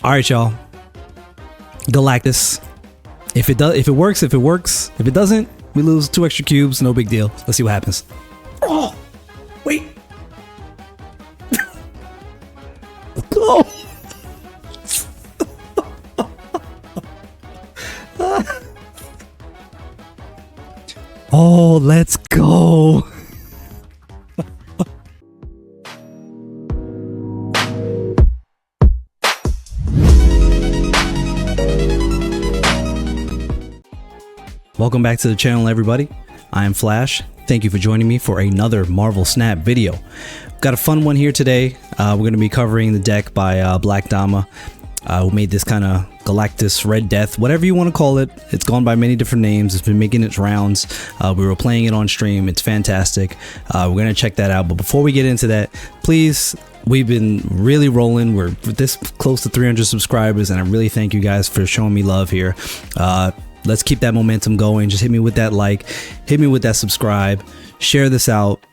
All right, y'all. Galactus. If it does, if it works, if it works. If it doesn't, we lose 2 extra cubes. No big deal. Let's see what happens. Oh, wait. Oh. Oh, let's go. Welcome back to the channel, everybody. I am Flash. Thank you for joining me for another Marvel Snap video. Got a fun one here today. We're going to be covering the deck by 6LACKDAMA, who made this kind of Galactus Red Death, whatever you want to call it. It's gone by many different names. It's been making its rounds. We were playing it on stream. It's fantastic. We're going to check that out. But before we get into that, please, we've been really rolling. We're this close to 300 subscribers, and I really thank you guys for showing me love here. Let's keep that momentum going. Just hit me with that like, hit me with that subscribe, share this out.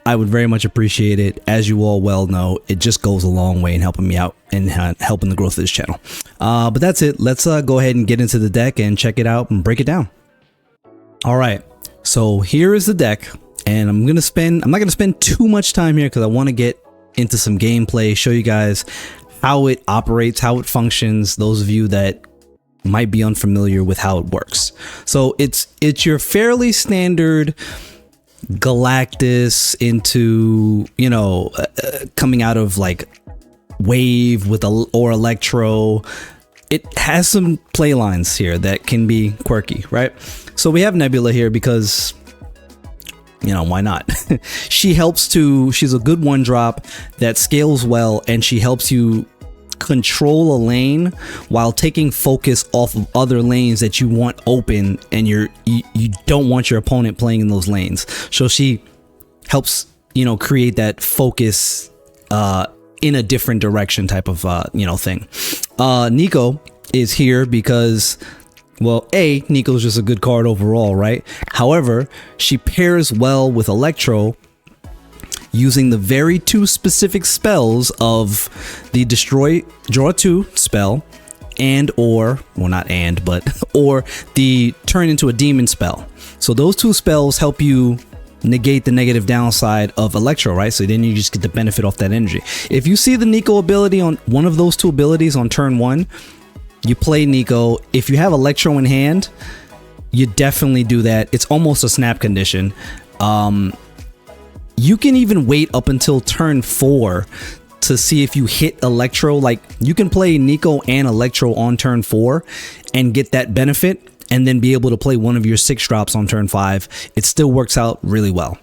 I would very much appreciate it. As you all well know, it just goes a long way in helping me out and helping the growth of this channel. But that's it. Let's go ahead and get into the deck and check it out and break it down. All right. So here is the deck, and I'm not going to spend too much time here because I want to get into some gameplay, show you guys how it operates, how it functions. Those of you that might be unfamiliar with how it works. So it's your fairly standard Galactus into, you know, coming out of like Wave with or Electro. It has some play lines here that can be quirky, right? So we have Nebula here because, you know, why not? She's a good one drop that scales well, and she helps you control a lane while taking focus off of other lanes that you want open, and you don't want your opponent playing in those lanes. So she helps, you know, create that focus in a different direction type of you know, thing. Nico is here because, well, Nico's just a good card overall, right? However, she pairs well with Electro, using the very 2 specific spells of the draw 2 spell or the turn into a demon spell. So those 2 spells help you negate the negative downside of Electro, right? So then you just get the benefit off that energy. If you see the Nico ability on one of those 2 abilities on turn 1, you play Nico. If you have Electro in hand, you definitely do that. It's almost a snap condition. You can even wait up until turn 4 to see if you hit Electro. Like, you can play Nico and Electro on turn 4 and get that benefit, and then be able to play one of your 6 drops on turn 5. It still works out really well.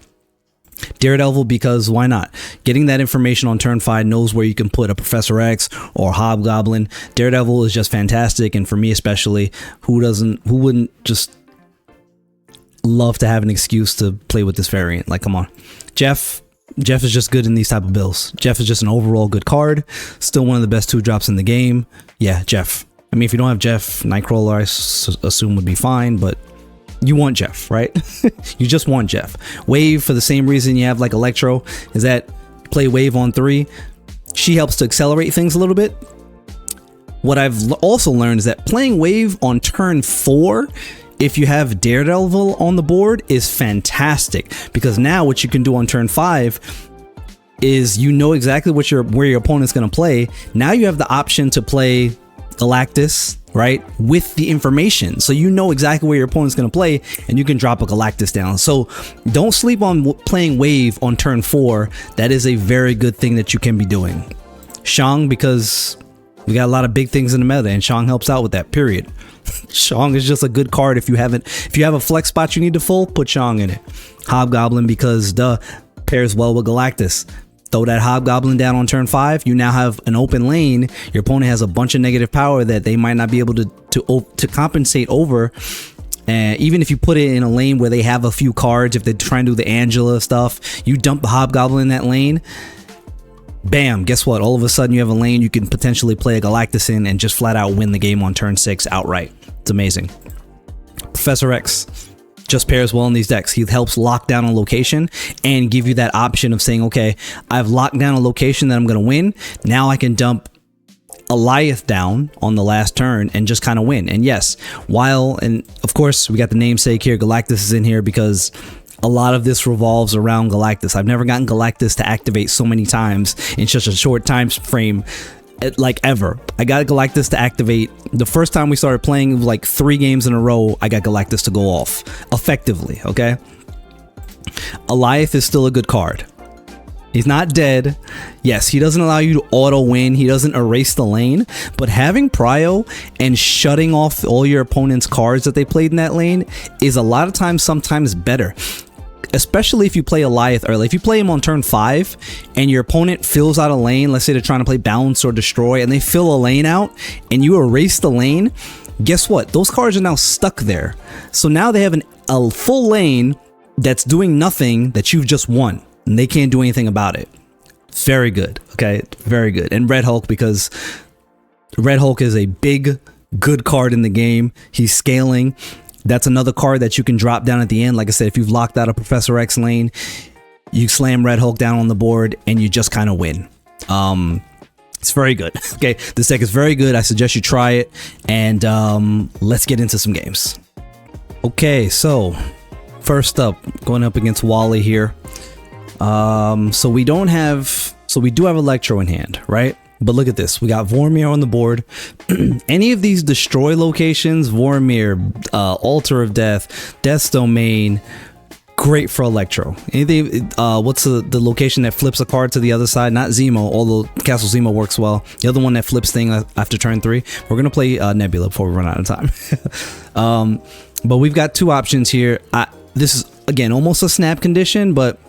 Daredevil, because why not? Getting that information on turn 5, knows where you can put a Professor X or Hobgoblin. Daredevil is just fantastic, and for me especially, who wouldn't just love to have an excuse to play with this variant? Like, come on. Jeff is just good in these type of builds. Jeff is just an overall good card. Still one of the best 2 drops in the game. Yeah, Jeff. I mean, if you don't have Jeff, Nightcrawler I assume would be fine, but you want Jeff, right? You just want Jeff. Wave, for the same reason you have like Electro, is that play Wave on 3. She helps to accelerate things a little bit. What I've also learned is that playing Wave on turn 4, if you have Daredevil on the board, is fantastic, because now what you can do on turn 5 is, you know exactly where your opponent's going to play. Now you have the option to play Galactus, right, with the information, so you know exactly where your opponent's going to play, and you can drop a Galactus down. So don't sleep on playing Wave on turn 4. That is a very good thing that you can be doing. Shang, because we got a lot of big things in the meta, and Shang helps out with that, period. Shang is just a good card. If you have a flex spot you need to full, put Shang in it. Hobgoblin, because pairs well with Galactus. Throw that Hobgoblin down on turn 5. You now have an open lane. Your opponent has a bunch of negative power that they might not be able to compensate over. And even if you put it in a lane where they have a few cards, if they try and do the Angela stuff, you dump the Hobgoblin in that lane. Bam, guess what? All of a sudden you have a lane you can potentially play a Galactus in and just flat out win the game on turn 6 outright. It's amazing. Professor X just pairs well in these decks. He helps lock down a location and give you that option of saying, okay, I've locked down a location that I'm going to win. Now I can dump Alioth down on the last turn and just kind of win. And yes, and of course we got the namesake here, Galactus is in here because a lot of this revolves around Galactus. I've never gotten Galactus to activate so many times in such a short time frame, like ever. I got Galactus to activate the first time we started playing. It was like 3 games in a row. I got Galactus to go off effectively. Okay, Alioth is still a good card. He's not dead. Yes, he doesn't allow you to auto win. He doesn't erase the lane, but having prio and shutting off all your opponent's cards that they played in that lane is a lot of times sometimes better. Especially if you play Alioth early. If you play him on turn 5 and your opponent fills out a lane, let's say they're trying to play Bounce or Destroy, and they fill a lane out and you erase the lane, guess what? Those cards are now stuck there. So now they have a full lane that's doing nothing that you've just won, and they can't do anything about it. Very good. Okay, very good. And Red Hulk, because Red Hulk is a big, good card in the game. He's scaling. That's another card that you can drop down at the end. Like I said, if you've locked out a Professor X lane, you slam Red Hulk down on the board and you just kind of win. It's very good. Okay, this deck is very good. I suggest you try it, and let's get into some games. Okay, so first up, going up against Wally here. So we do have Electro in hand, right? But look at this. We got Vormir on the board. Any of these destroy locations, Vormir, Altar of Death, Death's Domain, great for Electro. Anything, what's the location that flips a card to the other side? Not Zemo, although Castle Zemo works well. The other one that flips thing after turn 3. We're going to play Nebula before we run out of time. But we've got 2 options here. This is, again, almost a snap condition, but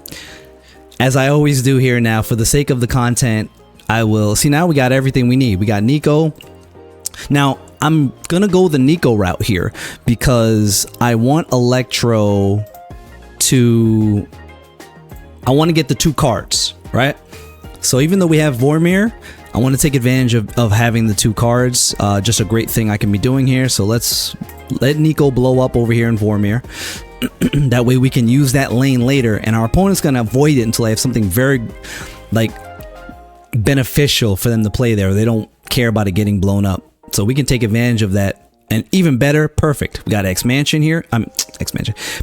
as I always do here now, for the sake of the content, I will see. Now we got everything we need. We got Nico. Now I'm gonna go the Nico route here because I want Electro to, I want to get the 2 cards, right? So even though we have Vormir, I want to take advantage of having the 2 cards. Just a great thing I can be doing here. So let's let Nico blow up over here in Vormir. That way we can use that lane later, and our opponent's gonna avoid it until they have something very like beneficial for them to play there. They don't care about it getting blown up, so we can take advantage of that. And even better, perfect, we got X Mansion here.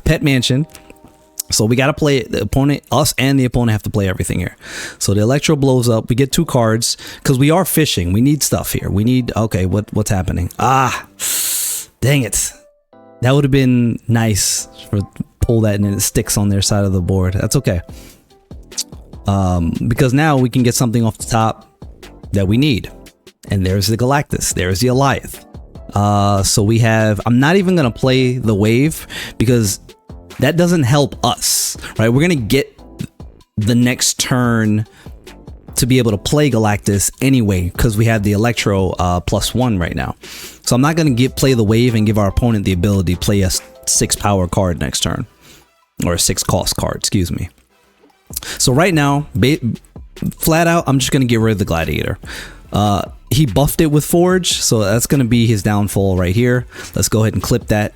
Pet Mansion. So we got to play the opponent. Us and the opponent have to play everything here. So the Electro blows up. We get 2 cards because we are fishing. We need stuff here. We need, okay, what's happening? Dang it. That would have been nice for pull that and it sticks on their side of the board. That's okay. Because now we can get something off the top that we need. And there's the Galactus. There's the Alioth. So we have, I'm not even going to play the wave because that doesn't help us, right? We're going to get the next turn to be able to play Galactus anyway because we have the Electro +1 right now. So I'm not going to play the wave and give our opponent the ability to play a 6 power card next turn. Or a 6 cost card, excuse me. So right now, flat out, I'm just going to get rid of the Gladiator. He buffed it with Forge, so that's going to be his downfall right here. Let's go ahead and clip that.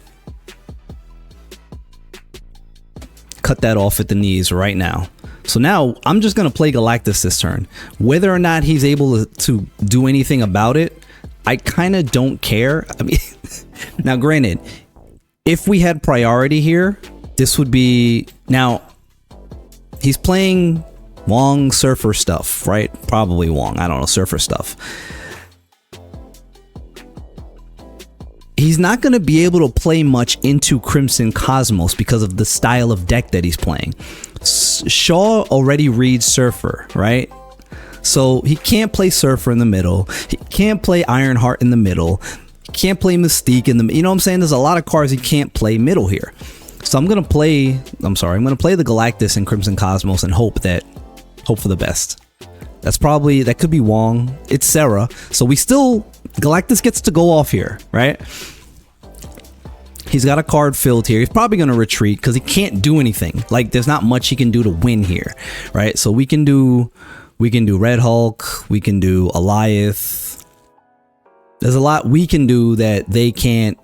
Cut that off at the knees right now. So now I'm just going to play Galactus this turn. Whether or not he's able to do anything about it, I kind of don't care. I mean, now granted, if we had priority here, this would be, now he's playing Wong Surfer stuff, right? Probably Wong, I don't know, Surfer stuff. He's not going to be able to play much into Crimson Cosmos because of the style of deck that he's playing. Shaw already reads Surfer, right? So he can't play Surfer in the middle. He can't play Ironheart in the middle. He can't play Mystique in the, you know what I'm saying? There's a lot of cards he can't play middle here. So I'm going to play the Galactus in Crimson Cosmos and hope for the best. That could be Wong. It's Sarah. So Galactus gets to go off here, right? He's got a card filled here. He's probably going to retreat because he can't do anything. Like, there's not much he can do to win here, right? So we can do Red Hulk. We can do Alioth. There's a lot we can do that they can't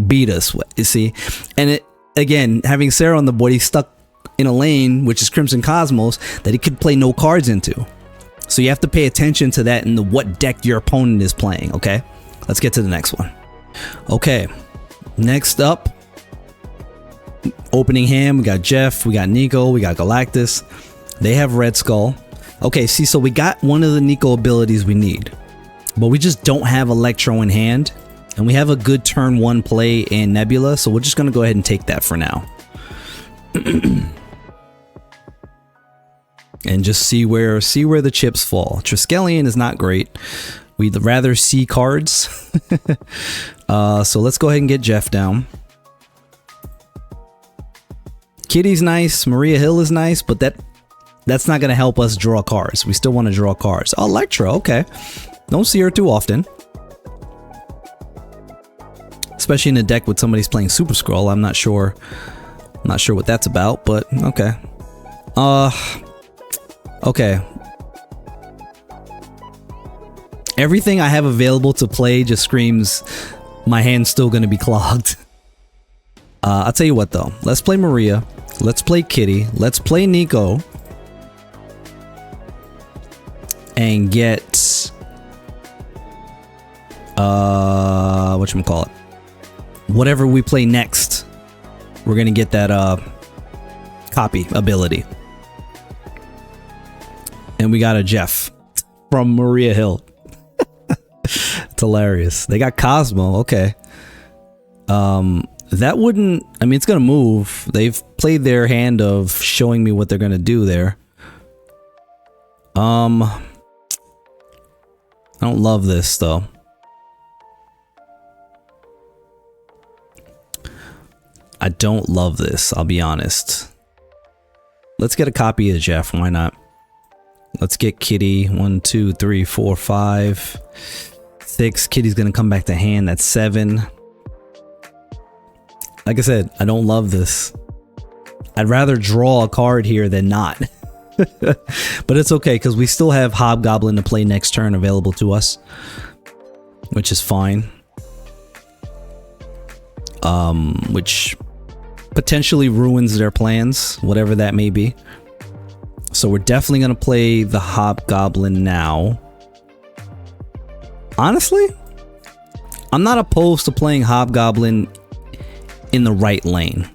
beat us with, you see? And again, having Sarah on the board, he's stuck in a lane, which is Crimson Cosmos, that he could play no cards into. So you have to pay attention to that and what deck your opponent is playing, okay? Let's get to the next one. Okay, next up, opening hand, we got Jeff, we got Nico, we got Galactus. They have Red Skull. Okay, see, so we got one of the Nico abilities we need, but we just don't have Electro in hand, and we have a good turn 1 play in Nebula, so we're just gonna go ahead and take that for now. And just see where the chips fall. Triskelion is not great. We'd rather see cards. So let's go ahead and get Jeff down. Kitty's nice, Maria Hill is nice, but that's not gonna help us draw cards. We still want to draw cards. Oh, Electra, okay. Don't see her too often. Especially in a deck with somebody's playing Super Scroll. I'm not sure what that's about, but okay. Okay. Everything I have available to play just screams my hand's still gonna be clogged. I'll tell you what though. Let's play Maria. Let's play Kitty. Let's play Nico. And get whatchamacallit? Whatever we play next, we're gonna get that copy ability. And we got a Jeff from Maria Hill. It's hilarious. They got Cosmo, okay. That wouldn't, I mean, it's gonna move. They've played their hand of showing me what they're gonna do there. I don't love this though. I don't love this, I'll be honest. Let's get a copy of Jeff, why not? Let's get Kitty. 1, 2, 3, 4, 5, 6. Kitty's gonna come back to hand. That's 7. Like I said, I don't love this. I'd rather draw a card here than not. But it's okay because we still have Hobgoblin to play next turn available to us, which is fine. Which potentially ruins their plans, whatever that may be. So we're definitely going to play the Hobgoblin now. Honestly, I'm not opposed to playing Hobgoblin in the right lane.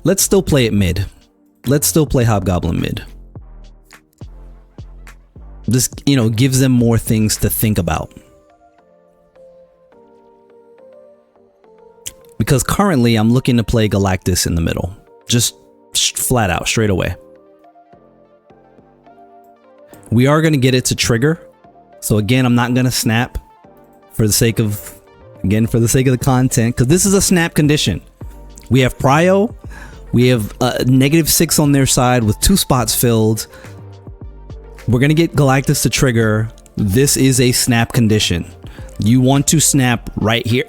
Let's still play it mid. Let's still play Hobgoblin mid. This, you know, gives them more things to think about. Because currently I'm looking to play Galactus in the middle. Just flat out, straight away. We are going to get it to trigger. So again, I'm not going to snap for the sake of, again, for the sake of the content. Because this is a snap condition. We have Prio. We have -6 on their side with 2 spots filled. We're going to get Galactus to trigger. This is a snap condition. You want to snap right here.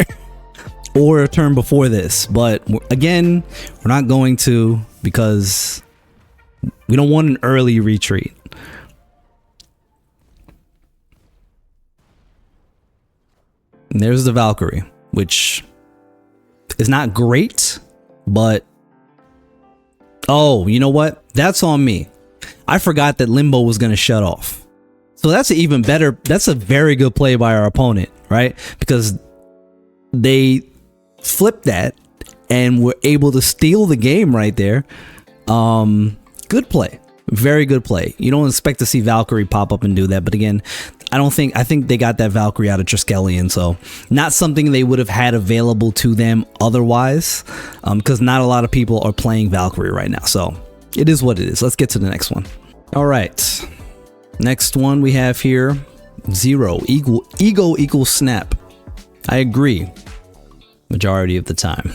Or a turn before this, but again, we're not going to because we don't want an early retreat. And there's the Valkyrie, which is not great, but oh, you know what? That's on me. I forgot that Limbo was going to shut off. So that's an even better, that's a very good play by our opponent, right? Because they flipped that and were able to steal the game right there. Good play, very good play. You don't expect to see Valkyrie pop up and do that, but again, I think they got that Valkyrie out of Triskelion, so not something they would have had available to them otherwise, because not a lot of people are playing Valkyrie right now, so it is what it is. Let's get to the next one. All right, next one we have here, Zero. Ego equals snap. I agree. Majority of the time.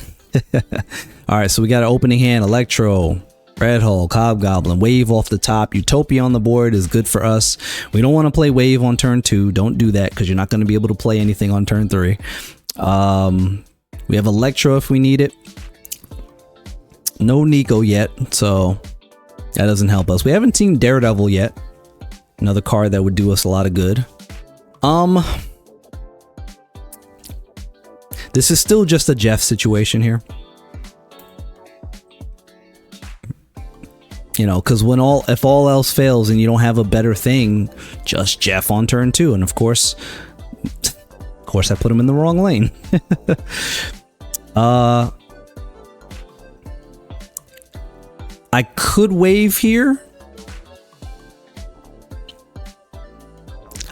All right, so we got an opening hand, Electro, Red Hulk, Hobgoblin, Wave off the top. Utopia on the board is good for us. We don't want to play Wave on turn 2. Don't do that because you're not going to be able to play anything on turn 3. We have Electro if we need it. No Nico yet, so that doesn't help us. We haven't seen Daredevil yet. Another card that would do us a lot of good. This is still just a Jeff situation here. You know, because if all else fails and you don't have a better thing, just Jeff on turn 2. And of course I put him in the wrong lane. I could wave here.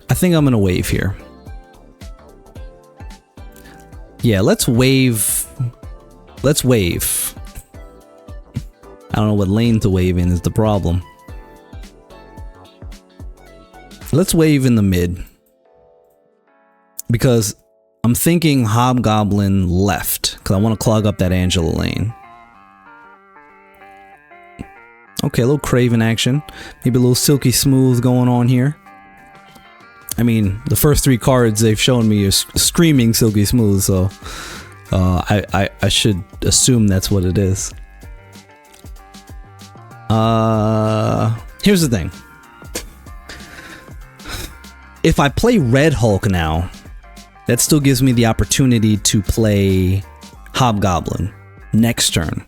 I think I'm gonna wave here. Yeah, let's wave. Let's wave. I don't know what lane to wave in is the problem. Let's wave in the mid. Because I'm thinking Hobgoblin left. Because I want to clog up that Angela lane. Okay, a little Craven action. Maybe a little Silky Smooth going on here. I mean, the first 3 cards they've shown me are screaming Silky Smooth, so I should assume that's what it is. Here's the thing. If I play Red Hulk now, that still gives me the opportunity to play Hobgoblin next turn.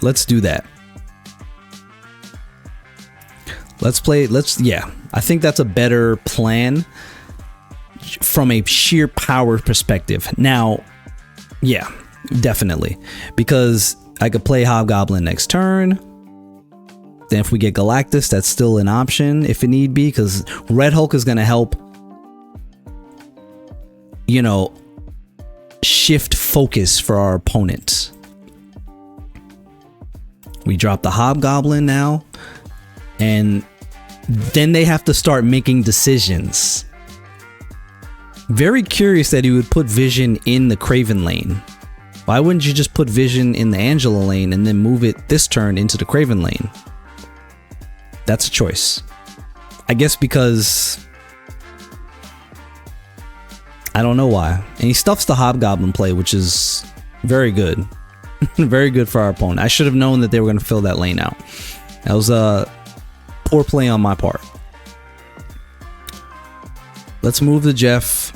Let's do that. Yeah, I think that's a better plan from a sheer power perspective. Now, yeah, definitely. Because I could play Hobgoblin next turn. Then if we get Galactus, that's still an option if it need be, because Red Hulk is going to help, you know, shift focus for our opponents. We drop the Hobgoblin now, and then they have to start making decisions. Very curious that he would put Vision in the Craven lane. Why wouldn't you just put Vision in the Angela lane and then move it this turn into the Craven lane? That's a choice. I guess because I don't know why. And he stuffs the Hobgoblin play, which is very good. Very good for our opponent. I should have known that they were going to fill that lane out. That was a poor play on my part. Let's move the Jeff.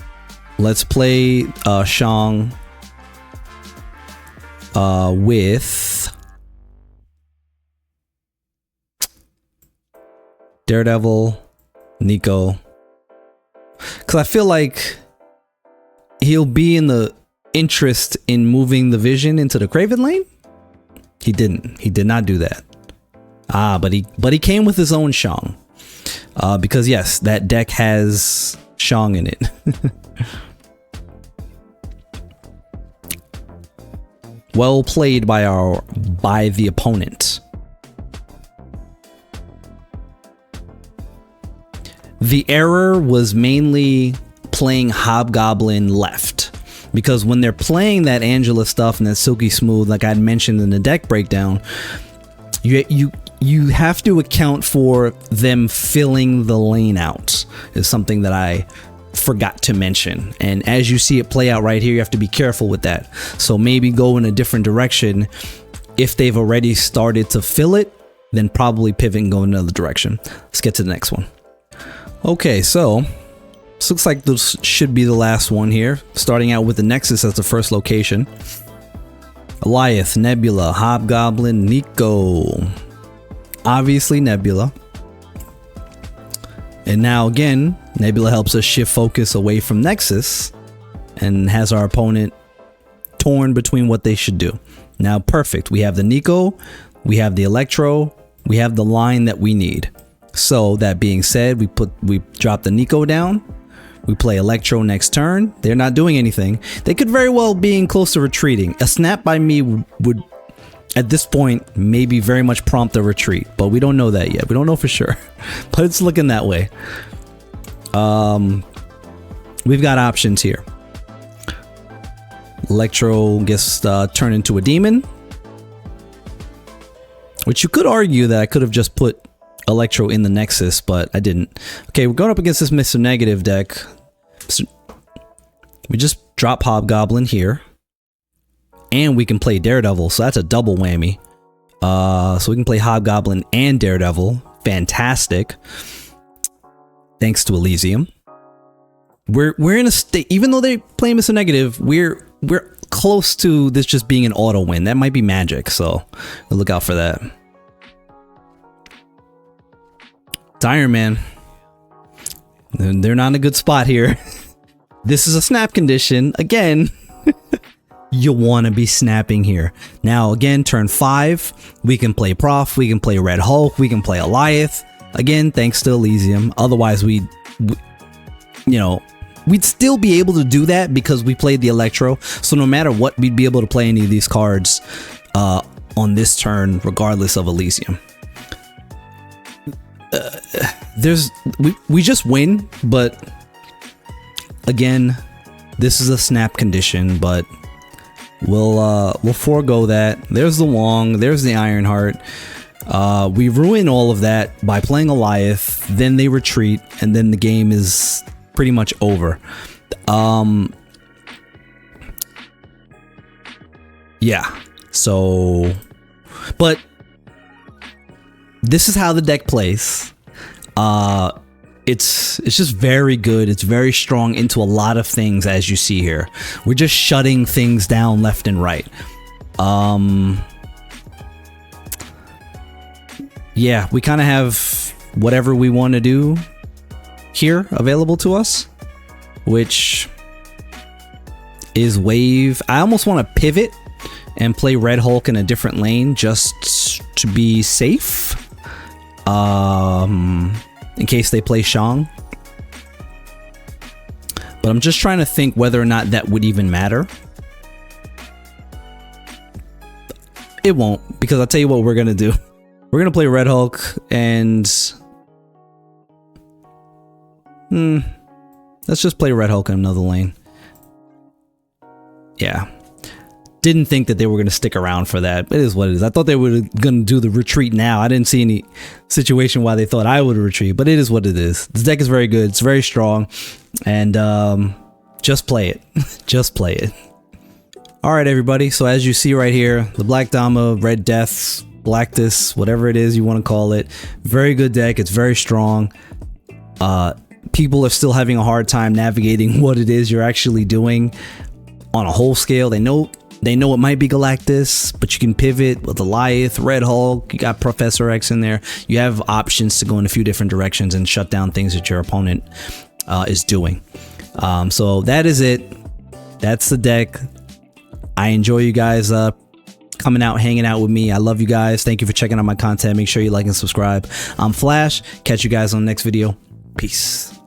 Let's play Shang with Daredevil, Nico. Because I feel like he'll be in the interest in moving the Vision into the Craven lane. He didn't. He did not do that. But he came with his own Shang. Because yes, that deck has Shang in it. Well played by the opponent. The error was mainly playing Hobgoblin left. Because when they're playing that Angela stuff and that Silky Smooth, like I'd mentioned in the deck breakdown, you have to account for them filling the lane out, is something that I forgot to mention. And as you see it play out right here, you have to be careful with that. So maybe go in a different direction. If they've already started to fill it, then probably pivot and go in another direction. Let's get to the next one. Okay, so this looks like this should be the last one here. Starting out with the Nexus as the first location. Goliath, Nebula, Hobgoblin, Nico. Obviously Nebula. And now again, Nebula helps us shift focus away from Nexus and has our opponent torn between what they should do. Now perfect. We have the Nico, we have the Electro, we have the line that we need. So that being said, we drop the Nico down. We play Electro next turn. They're not doing anything. They could very well be close to retreating. A snap by me would, at this point, maybe very much prompt a retreat. But we don't know that yet. We don't know for sure. But it's looking that way. We've got options here. Electro gets turned into a demon. Which you could argue that I could have just put Electro in the Nexus, but I didn't. Okay, we're going up against this Mr. Negative deck. So we just drop Hobgoblin here. And we can play Daredevil, so that's a double whammy. So we can play Hobgoblin and Daredevil. fantastic. Thanks to Elysium. We're in a state, even though they play Mr. Negative, we're close to this just being an auto win. That might be magic, so look out for that. It's Iron Man. They're not in a good spot here. This is a snap condition. Again, you want to be snapping here. Now, again, turn 5, we can play Prof, we can play Red Hulk, we can play Goliath. Again, thanks to Elysium. Otherwise, you know, we'd still be able to do that because we played the Electro. So no matter what, we'd be able to play any of these cards on this turn, regardless of Elysium. We just win, but again, this is a snap condition, but we'll forego that. There's the Wong, there's the Ironheart. We ruin all of that by playing Goliath, then they retreat, and then the game is pretty much over. Yeah, so, but this is how the deck plays. It's just very good. It's very strong into a lot of things, as you see here. We're just shutting things down left and right. Yeah, we kind of have whatever we want to do here available to us, which is wave. I almost want to pivot and play Red Hulk in a different lane just to be safe. In case they play Shang. But I'm just trying to think whether or not that would even matter. It won't, because I'll tell you what we're gonna do. We're gonna play Red Hulk and let's just play Red Hulk in another lane. Yeah. Didn't think that they were going to stick around for that. It is what it is. I thought they were going to do the retreat now. I didn't see any situation why they thought I would retreat, but it is what it is. This deck is very good. It's very strong. And just play it. Just play it. All right, everybody. So as you see right here, the Black Dama, Red Death, Galactus, whatever it is you want to call it. Very good deck. It's very strong. People are still having a hard time navigating what it is you're actually doing on a whole scale. They know it might be Galactus, but you can pivot with Goliath, Red Hulk, you got Professor X in there. You have options to go in a few different directions and shut down things that your opponent is doing. So that is it. That's the deck. I enjoy you guys coming out, hanging out with me. I love you guys. Thank you for checking out my content. Make sure you like and subscribe. I'm Flash. Catch you guys on the next video. Peace.